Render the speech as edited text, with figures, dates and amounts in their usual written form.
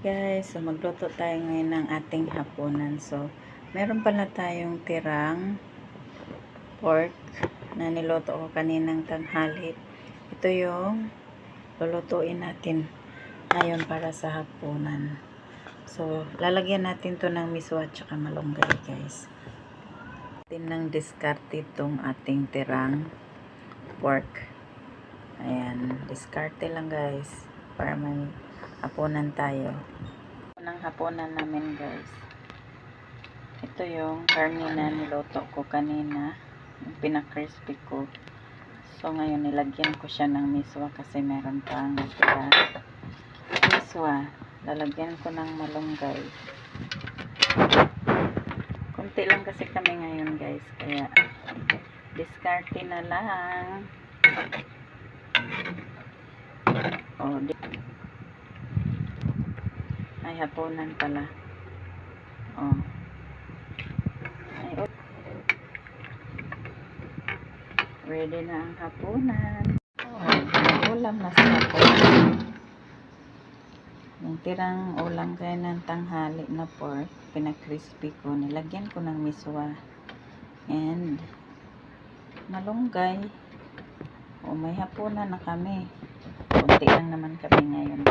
Guys, so magluto tayo ngayon ng ating hapunan. So, meron pala tayong tirang pork na niluto ko kaninang tanghali. Ito yung lulutuin natin ngayon para sa hapunan. So, lalagyan natin to ng miswa at saka malunggay, guys. Natin ng diskarte itong ating tirang pork. Ayan, diskarte lang, guys, para may hapunan tayo. Ng hapunan namin, guys. Ito yung karne na niluto ko kanina, yung pinakrispy ko. So ngayon nilagyan ko siya ng miswa kasi meron pang natira. Miswa, lalagyan ko ng malunggay. Kunti lang kasi kami ngayon, guys, kaya diskarte na lang. Ay, hapunan pala. Ay, ready na ang hapunan. Ulam na sa hapunan. Yung tirang ulam kaya ng tanghali na pork, pinakrispy ko, nilagyan ko ng miswa and malunggay. May hapunan na kami. Kunti lang naman kami ngayon.